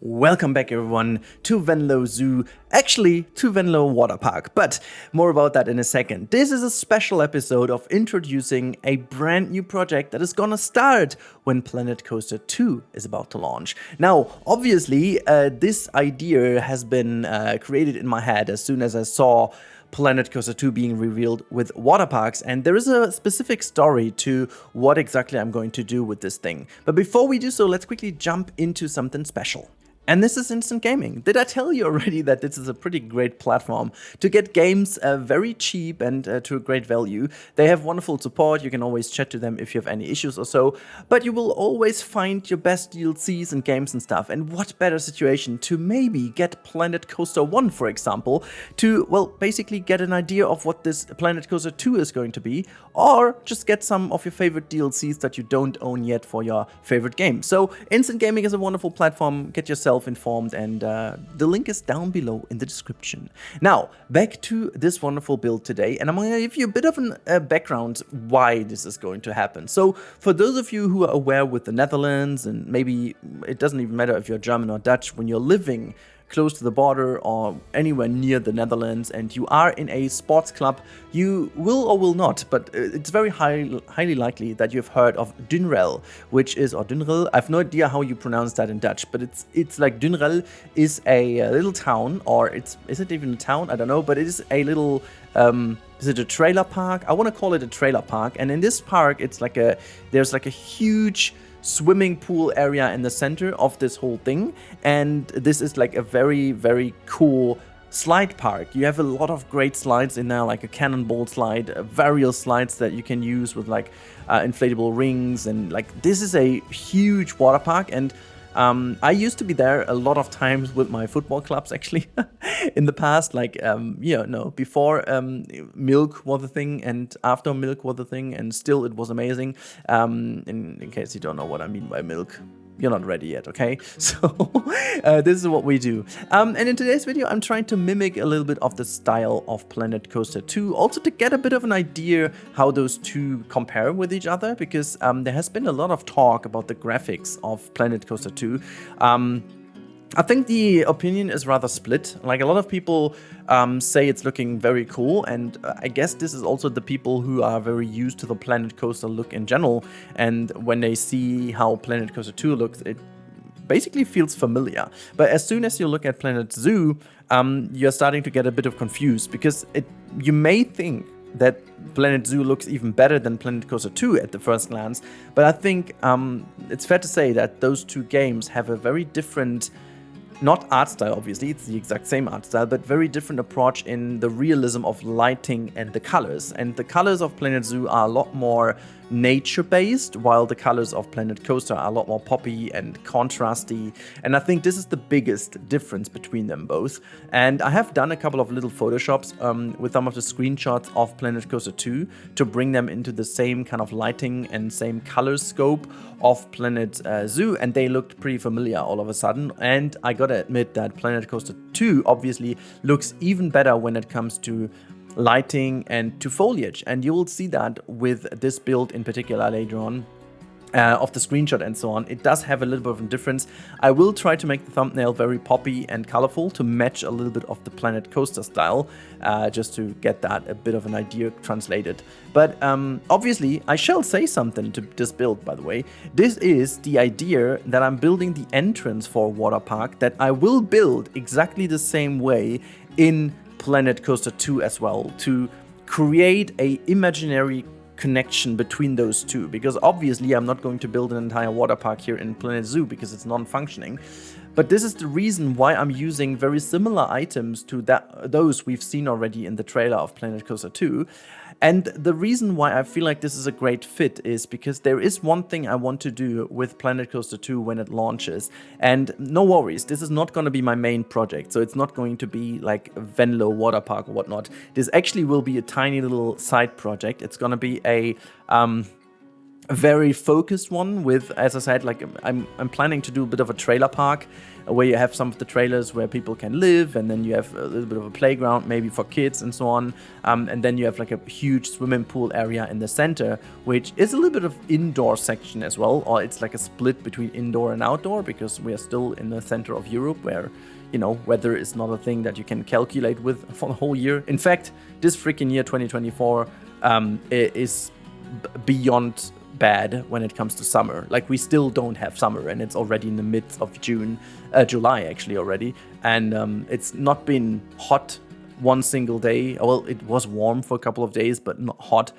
Welcome back everyone to Venlo Zoo, actually to Venlo Waterpark, but more about that in a second. This is a special episode of introducing a brand new project that is gonna start when Planet Coaster 2 is about to launch. Now, obviously, this idea has been created in my head as soon as I saw Planet Coaster 2 being revealed with WATERPARKs, and there is a specific story to what exactly I'm going to do with this thing. But before we do so, let's quickly jump into something special. And this is instant gaming. Did I tell you already that this is a pretty great platform to get games very cheap and to a great value? They have wonderful support. You can always chat to them if you have any issues or so. But you will always find your best DLCs and games and stuff. And what better situation to maybe get Planet Coaster 1, for example, to, well, basically get an idea of what this Planet Coaster 2 is going to be, or just get some of your favorite DLCs that you don't own yet for your favorite game. So instant gaming is a wonderful platform. Get yourself informed, and the link is down below in the description. Now, back to this wonderful build today, and I'm going to give you a bit of a background why this is going to happen. So, for those of you who are aware with the Netherlands, and maybe it doesn't even matter if you're German or Dutch, when you're living close to the border or anywhere near the Netherlands and you are in a sports club, you will or will not, but it's very highly likely that you've heard of Dunrel, which is, or Dunrel, I have no idea how you pronounce that in Dutch, but it's like Dunrel is a little town, or is it even a town? I don't know, but it is a little, is it a trailer park? I want to call it a trailer park, and in this park, it's like there's like a huge swimming pool area in the center of this whole thing, and this is like a very, very cool slide park. You have a lot of great slides in there, like a cannonball slide, various slides that you can use with like inflatable rings, and like this is a huge water park. And I used to be there a lot of times with my football clubs, actually, in the past, like, before milk was a thing and after milk was a thing, and still it was amazing. In case you don't know what I mean by milk, you're not ready yet, okay? So this is what we do. And in today's video, I'm trying to mimic a little bit of the style of Planet Coaster 2, also to get a bit of an idea how those two compare with each other, because there has been a lot of talk about the graphics of Planet Coaster 2. I think the opinion is rather split. Like, a lot of people say it's looking very cool, and I guess this is also the people who are very used to the Planet Coaster look in general, and when they see how Planet Coaster 2 looks, it basically feels familiar. But as soon as you look at Planet Zoo, you're starting to get a bit of confused, because you may think that Planet Zoo looks even better than Planet Coaster 2 at the first glance, but I think it's fair to say that those two games have a very different, not art style, obviously, it's the exact same art style, but very different approach in the realism of lighting and the colors. And the colors of Planet Zoo are a lot more nature-based, while the colors of Planet Coaster are a lot more poppy and contrasty. And I think this is the biggest difference between them both. And I have done a couple of little photoshops with some of the screenshots of Planet Coaster 2 to bring them into the same kind of lighting and same color scope of Planet Zoo, and they looked pretty familiar all of a sudden. And I gotta admit that Planet Coaster 2 obviously looks even better when it comes to lighting and to foliage, and you will see that with this build in particular later on of the screenshot and so on. It does have a little bit of a difference. I will try to make the thumbnail very poppy and colorful to match a little bit of the Planet Coaster style, just to get that a bit of an idea translated. But obviously I shall say something to this build, by the way. This is the idea that I'm building the entrance for WATERPARK that I will build exactly the same way in Planet Coaster 2 as well, to create a imaginary connection between those two, because obviously I'm not going to build an entire water park here in Planet Zoo because it's non-functioning. But this is the reason why I'm using very similar items to those we've seen already in the trailer of Planet Coaster 2. And the reason why I feel like this is a great fit is because there is one thing I want to do with Planet Coaster 2 when it launches. And no worries, this is not going to be my main project. So it's not going to be like Venlo Water Park or whatnot. This actually will be a tiny little side project. It's going to be a a very focused one with, as I said, like I'm planning to do a bit of a trailer park where you have some of the trailers where people can live, and then you have a little bit of a playground maybe for kids and so on, and then you have like a huge swimming pool area in the center, which is a little bit of indoor section as well, or it's like a split between indoor and outdoor, because we are still in the center of Europe where, you know, weather is not a thing that you can calculate with for the whole year. In fact, this freaking year 2024 is beyond bad when it comes to summer. Like, we still don't have summer, and it's already in the midst of July actually already, and it's not been hot one single day. Well, it was warm for a couple of days, but not hot.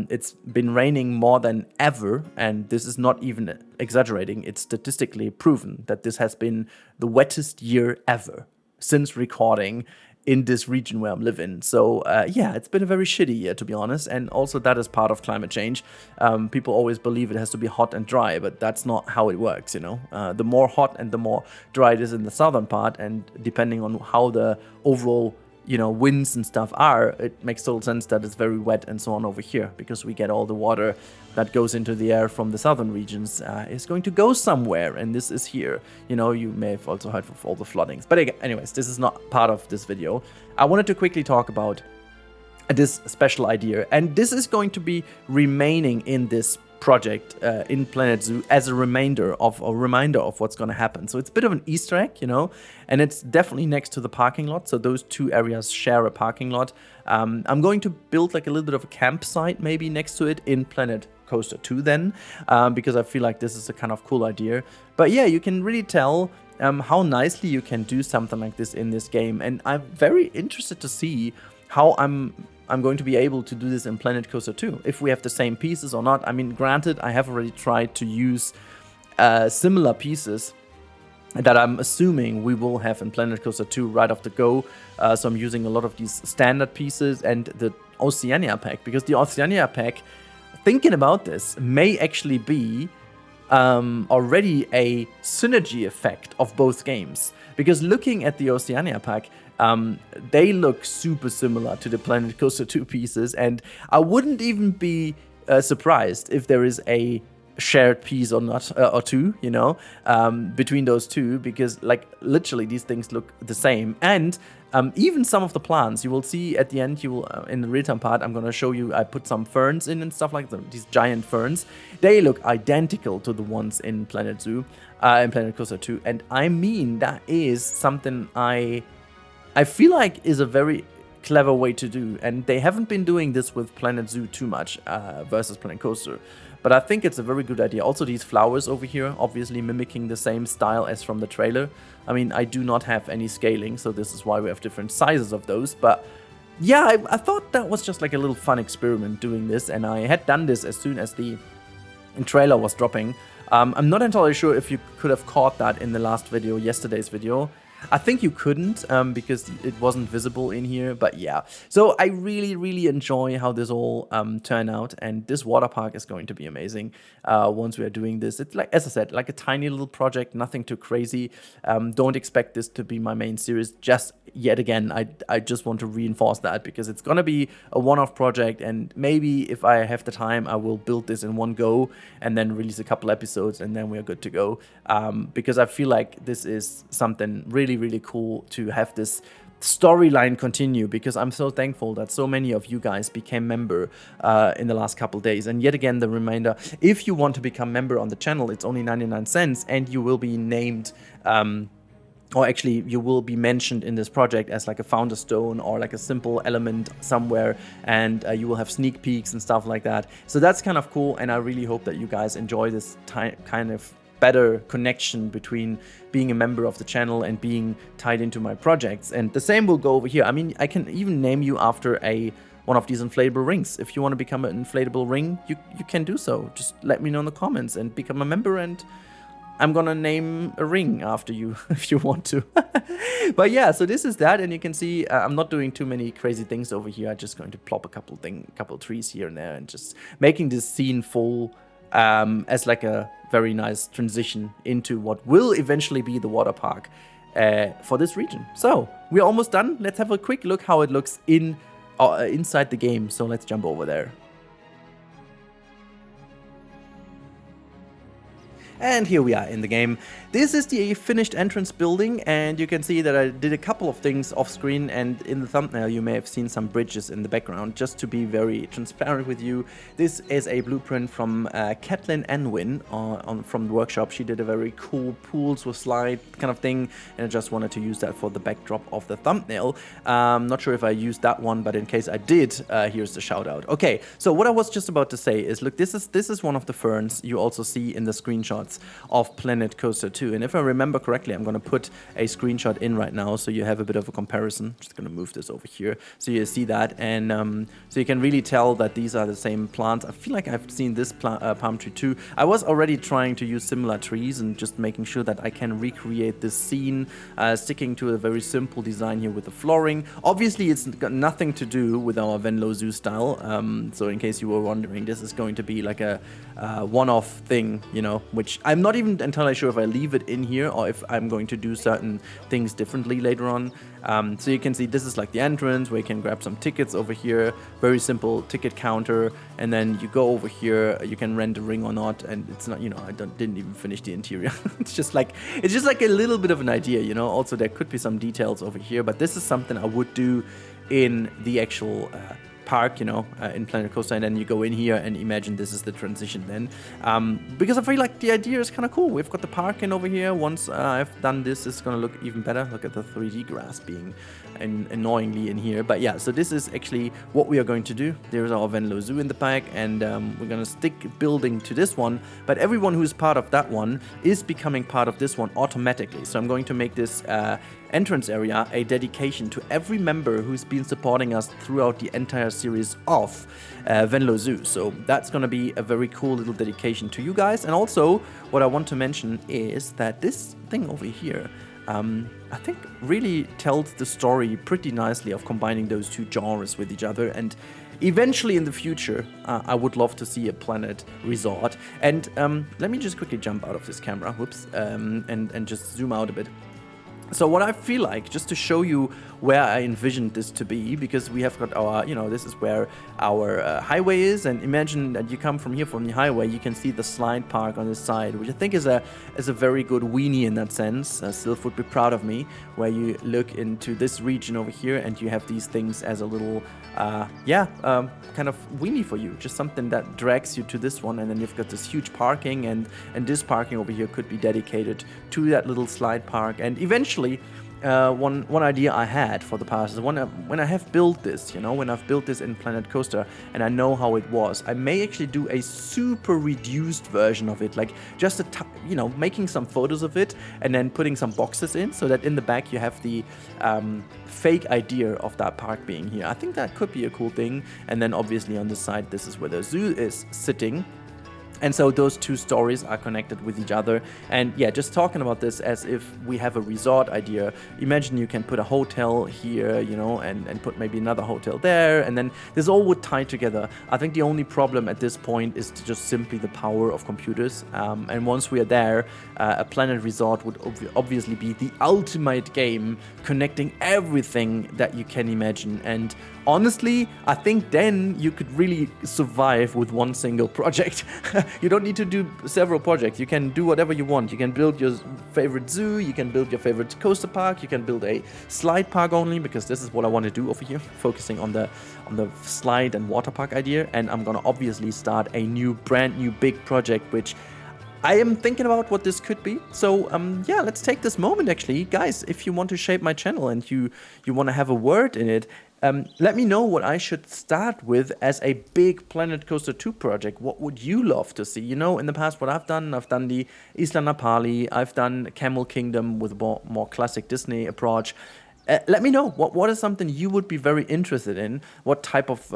It's been raining more than ever, and this is not even exaggerating. It's statistically proven that this has been the wettest year ever since recording in this region where I'm living. So yeah, it's been a very shitty year, to be honest, and also that is part of climate change. People always believe it has to be hot and dry, but that's not how it works, you know. The more hot and the more dry it is in the southern part, and depending on how the overall, you know, winds and stuff are, it makes total sense that it's very wet and so on over here, because we get all the water that goes into the air from the southern regions is going to go somewhere, and this is here. You know, you may have also heard of all the floodings. But again, anyways, this is not part of this video. I wanted to quickly talk about this special idea, and this is going to be remaining in this project in Planet Zoo as a reminder of what's going to happen. So it's a bit of an Easter egg, you know, and it's definitely next to the parking lot. So those two areas share a parking lot. I'm going to build like a little bit of a campsite maybe next to it in Planet Coaster 2 then, because I feel like this is a kind of cool idea. But yeah, you can really tell how nicely you can do something like this in this game, and I'm very interested to see how I'm going to be able to do this in Planet Coaster 2, if we have the same pieces or not. I mean, granted, I have already tried to use similar pieces that I'm assuming we will have in Planet Coaster 2 right off the go. So I'm using a lot of these standard pieces and the Oceania pack, because the Oceania pack, thinking about this, may actually be already a synergy effect of both games. Because looking at the Oceania pack, they look super similar to the Planet Coaster 2 pieces, and I wouldn't even be surprised if there is a shared piece or not, or two, you know, between those two, because like literally these things look the same. And even some of the plants you will see at the end, you will in the real-time part, I'm gonna show you, I put some ferns in and stuff like that, these giant ferns. They look identical to the ones in Planet Zoo, in Planet Coaster 2, and I mean, that is something I feel like is a very clever way to do, and they haven't been doing this with Planet Zoo too much versus Planet Coaster, but I think it's a very good idea. Also, these flowers over here, obviously mimicking the same style as from the trailer. I mean, I do not have any scaling, so this is why we have different sizes of those, but yeah, I thought that was just like a little fun experiment doing this, and I had done this as soon as the trailer was dropping. I'm not entirely sure if you could have caught that in the last video, yesterday's video. I think you couldn't, because it wasn't visible in here, but yeah. So I really enjoy how this all turned out, and this water park is going to be amazing once we are doing this. It's like, as I said, like a tiny little project, nothing too crazy. Don't expect this to be my main series. Just yet again, I just want to reinforce that, because it's gonna be a one-off project, and maybe if I have the time, I will build this in one go and then release a couple episodes, and then we are good to go. Because I feel like this is something really cool to have this storyline continue, because I'm so thankful that so many of you guys became member in the last couple days. And yet again, the reminder, if you want to become member on the channel, it's only 99 cents, and you will be named or actually you will be mentioned in this project as like a founder stone or like a simple element somewhere, and you will have sneak peeks and stuff like that. So that's kind of cool, and I really hope that you guys enjoy this kind of better connection between being a member of the channel and being tied into my projects. And the same will go over here. I mean, I can even name you after one of these inflatable rings. If you want to become an inflatable ring, you can do so. Just let me know in the comments and become a member, and I'm gonna name a ring after you if you want to. But yeah, so this is that, and you can see I'm not doing too many crazy things over here. I'm just going to plop a couple trees here and there, and just making this scene full as like a very nice transition into what will eventually be the water park for this region. So we're almost done. Let's have a quick look how it looks inside the game. So let's jump over there. And here we are in the game. This is the finished entrance building, and you can see that I did a couple of things off screen, and in the thumbnail you may have seen some bridges in the background. Just to be very transparent with you, this is a blueprint from Kathleen Enwin from the workshop. She did a very cool pools with slide kind of thing, and I just wanted to use that for the backdrop of the thumbnail. Not sure if I used that one, but in case I did, here's the shout out. Okay, so what I was just about to say is, look, this is one of the ferns you also see in the screenshots of Planet Coaster 2. And if I remember correctly, I'm going to put a screenshot in right now so you have a bit of a comparison. I'm just going to move this over here so you see that. And so you can really tell that these are the same plants. I feel like I've seen this palm tree too. I was already trying to use similar trees and just making sure that I can recreate this scene, sticking to a very simple design here with the flooring. Obviously, it's got nothing to do with our Venlo Zoo style. So in case you were wondering, this is going to be like a one-off thing, you know, which I'm not even entirely sure if I leave it in here or if I'm going to do certain things differently later on. So you can see this is like the entrance where you can grab some tickets over here. Very simple ticket counter, and then you go over here. You can rent a ring or not, and it's not, you know, didn't even finish the interior. it's just like a little bit of an idea, you know. Also, there could be some details over here, but this is something I would do in the actual park, you know, in Planet Coaster, and then you go in here and imagine this is the transition then. Because I feel like the idea is kind of cool. We've got the park in over here. Once I've done this, it's going to look even better. Look at the 3D grass being annoyingly in here. But yeah, so this is actually what we are going to do. There's our Venlo Zoo in the back, and we're going to stick building to this one. But everyone who's part of that one is becoming part of this one automatically. So I'm going to make this entrance area a dedication to every member who's been supporting us throughout the entire series of Venlo Zoo. So that's going to be a very cool little dedication to you guys. And also, what I want to mention is that this thing over here, I think really tells the story pretty nicely of combining those two genres with each other. And eventually in the future, I would love to see a Planet Resort. And let me just quickly jump out of this camera, whoops, and just zoom out a bit. So what I feel like, just to show you where I envisioned this to be, because we have got our, you know, this is where our highway is, and imagine that you come from here, from the highway, you can see the slide park on this side, which I think is a very good weenie in that sense. Sylph would be proud of me, where you look into this region over here and you have these things as a little, kind of weenie for you, just something that drags you to this one, and then you've got this huge parking, and this parking over here could be dedicated to that little slide park. And eventually, one idea I had for the past is when I have built this, you know, when I've built this in Planet Coaster and I know how it was, I may actually do a super reduced version of it, like just you know, making some photos of it and then putting some boxes in so that in the back you have the fake idea of that park being here. I think that could be a cool thing. And then obviously on the side, this is where the zoo is sitting. And so those two stories are connected with each other. And yeah, just talking about this as if we have a resort idea. Imagine you can put a hotel here, you know, and put maybe another hotel there, and then this all would tie together. I think the only problem at this point is just simply the power of computers. And once we are there, a Planet Resort would obviously be the ultimate game, connecting everything that you can imagine. And honestly, I think then you could really survive with one single project. You don't need to do several projects. You can do whatever you want. You can build your favorite zoo, you can build your favorite coaster park, you can build a slide park only, because this is what I want to do over here, focusing on the slide and water park idea. And I'm gonna obviously start a brand new big project, which I am thinking about what this could be. So yeah, let's take this moment actually. Guys, if you want to shape my channel and you want to have a word in it, let me know what I should start with as a big Planet Coaster 2 project. What would you love to see? You know, in the past, what I've done the Isla Napali, I've done Camel Kingdom with a more classic Disney approach. Let me know, what is something you would be very interested in? What type of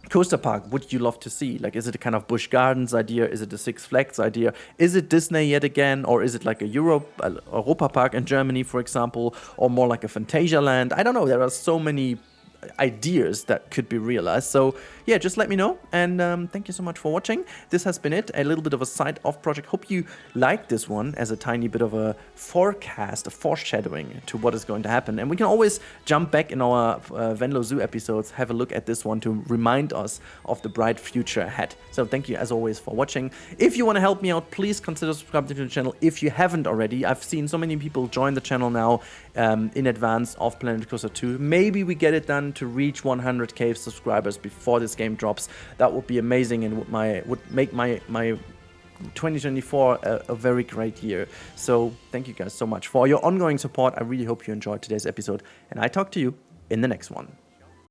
coaster park would you love to see? Like, is it a kind of Busch Gardens idea? Is it a Six Flags idea? Is it Disney yet again? Or is it like a Europa Park in Germany, for example? Or more like a Phantasialand? I don't know. There are so many ideas that could be realized. So yeah, just let me know, and thank you so much for watching. This has been it, a little bit of a side-off project. Hope you liked this one as a tiny bit of a forecast, a foreshadowing to what is going to happen. And we can always jump back in our Venlo Zoo episodes, have a look at this one to remind us of the bright future ahead. So thank you as always for watching. If you want to help me out, please consider subscribing to the channel if you haven't already. I've seen so many people join the channel now in advance of Planet Coaster 2. Maybe we get it done to reach 100k subscribers before this game drops. That would be amazing and would make my 2024 a very great year. So thank you guys so much for your ongoing support. I really hope you enjoyed today's episode, and I talk to you in the next one.